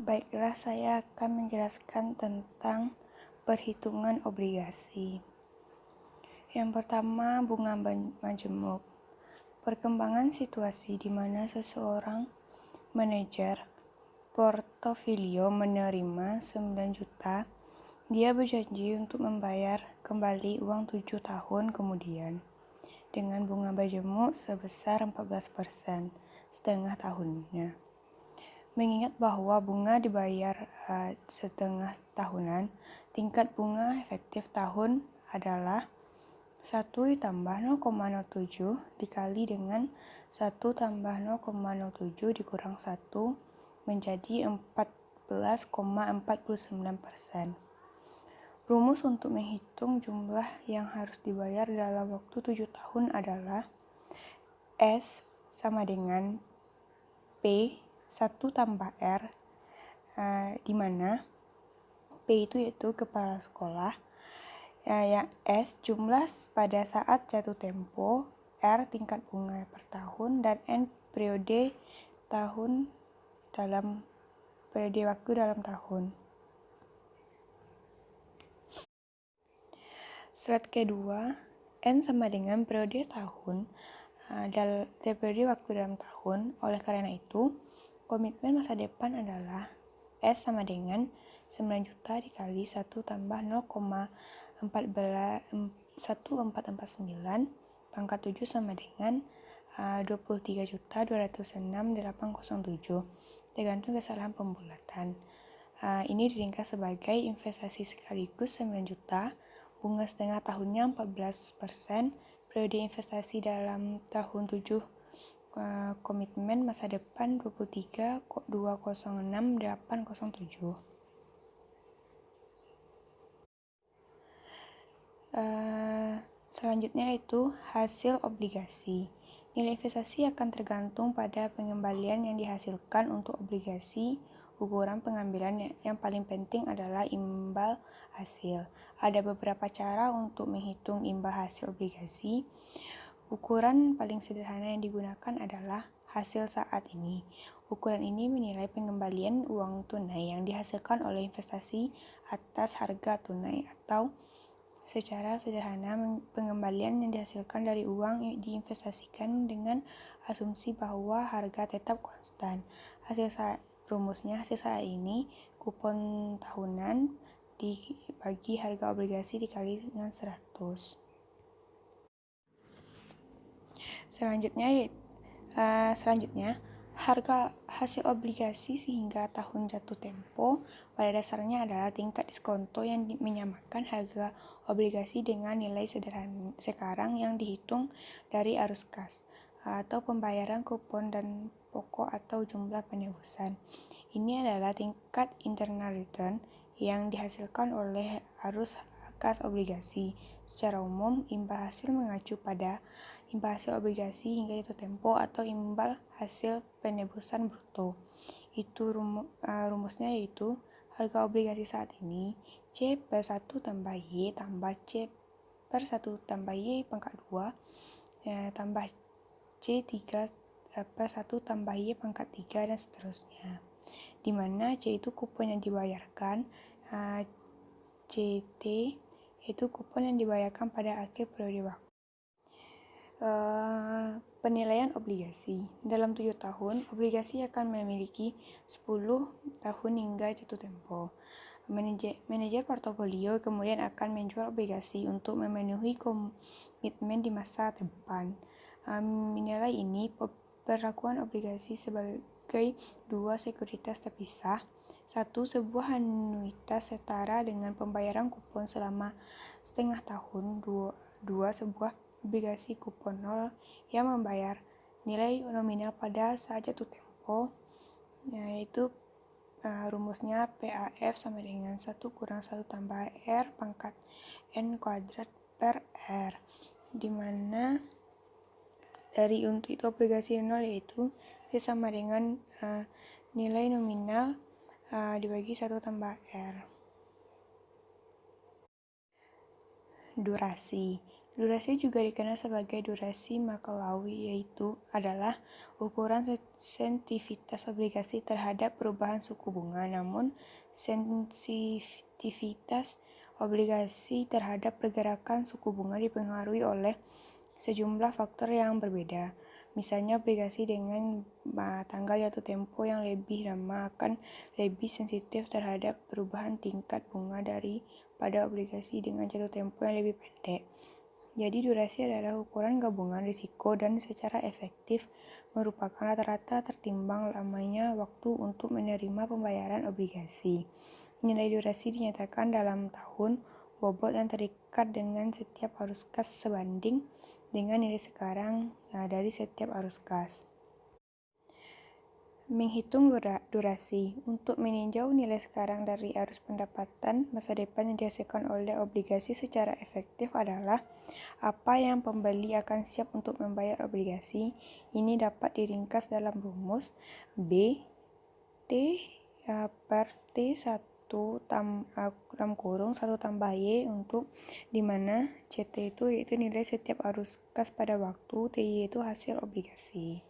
Baiklah, saya akan menjelaskan tentang perhitungan obligasi. Yang pertama, bunga majemuk. Perkembangan situasi di mana seseorang manajer portofolio menerima 9 juta, dia berjanji untuk membayar kembali uang 7 tahun kemudian dengan bunga majemuk sebesar 14% setengah tahunnya. Mengingat bahwa bunga dibayar setengah tahunan, tingkat bunga efektif tahun adalah 1 ditambah 0,07 dikali dengan 1 tambah 0,07 dikurang 1 menjadi 14,49%. Rumus untuk menghitung jumlah yang harus dibayar dalam waktu 7 tahun adalah S sama dengan P 1 tambah R, di mana P itu yaitu kepala sekolah, yang S jumlah pada saat jatuh tempo, R tingkat bunga per tahun, dan N periode waktu dalam tahun. Slide kedua, N sama dengan periode tahun dan periode waktu dalam tahun. Oleh karena itu, komitmen masa depan adalah S sama dengan 9 juta dikali 1 tambah 0,1449 pangkat 7 sama dengan 23.206.807 tergantung kesalahan pembulatan. Ini diringkas sebagai investasi sekaligus 9 juta, bunga setengah tahunnya 14%, periode investasi dalam tahun 7, komitmen masa depan 23.206.807. Selanjutnya itu hasil obligasi. Nilai investasi akan tergantung pada pengembalian yang dihasilkan untuk obligasi. Ukuran pengambilan yang paling penting adalah imbal hasil. Ada beberapa cara untuk menghitung imbal hasil obligasi. Ukuran paling sederhana yang digunakan adalah hasil saat ini. Ukuran ini menilai pengembalian uang tunai yang dihasilkan oleh investasi atas harga tunai, atau secara sederhana pengembalian yang dihasilkan dari uang yang diinvestasikan dengan asumsi bahwa harga tetap konstan. Rumusnya hasil saat ini kupon tahunan dibagi harga obligasi dikali dengan 100. Selanjutnya harga hasil obligasi sehingga tahun jatuh tempo pada dasarnya adalah tingkat diskonto yang menyamakan harga obligasi dengan nilai sederhana sekarang yang dihitung dari arus kas atau pembayaran kupon dan pokok atau jumlah penebusan. Ini adalah tingkat internal return yang dihasilkan oleh arus kas obligasi. Secara umum, imbal hasil mengacu pada imbal hasil obligasi hingga jatuh tempo atau imbal hasil penebusan bruto. Rumusnya yaitu harga obligasi saat ini C per 1 tambah Y tambah C per 1 tambah Y pangkat 2 tambah C 3 per 1 tambah Y pangkat 3 dan seterusnya. Di mana C itu kupon yang dibayarkan, CT itu kupon yang dibayarkan pada akhir periode waktu. Penilaian obligasi. Dalam 7 tahun, obligasi akan memiliki 10 tahun hingga jatuh tempo. Manajer portofolio kemudian akan menjual obligasi untuk memenuhi komitmen di masa depan. Menilai ini perlakuan obligasi sebagai dua sekuritas terpisah. 1. Sebuah anuitas setara dengan pembayaran kupon selama setengah tahun. 2. Sebuah obligasi kupon 0 yang membayar nilai nominal pada saat jatuh tempo, yaitu rumusnya PAF sama dengan 1 kurang 1 tambah R pangkat N kuadrat per R, dimana dari untuk itu obligasi 0 yaitu sama dengan nilai nominal dibagi 1 tambah R. Durasi. Durasi juga dikenal sebagai durasi Macaulay, yaitu adalah ukuran sensitivitas obligasi terhadap perubahan suku bunga. Namun, sensitivitas obligasi terhadap pergerakan suku bunga dipengaruhi oleh sejumlah faktor yang berbeda. Misalnya, obligasi dengan tanggal jatuh tempo yang lebih lama akan lebih sensitif terhadap perubahan tingkat bunga daripada obligasi dengan jatuh tempo yang lebih pendek. Jadi durasi adalah ukuran gabungan risiko dan secara efektif merupakan rata-rata tertimbang lamanya waktu untuk menerima pembayaran obligasi. Nilai durasi dinyatakan dalam tahun, bobot yang terikat dengan setiap arus kas sebanding dengan nilai sekarang dari setiap arus kas. Menghitung durasi. Untuk meninjau nilai sekarang dari arus pendapatan masa depan yang dihasilkan oleh obligasi secara efektif adalah apa yang pembeli akan siap untuk membayar obligasi. Ini dapat diringkas dalam rumus B T per T1 1 tambah Y untuk dimana CT itu yaitu nilai setiap arus kas pada waktu, TY itu hasil obligasi.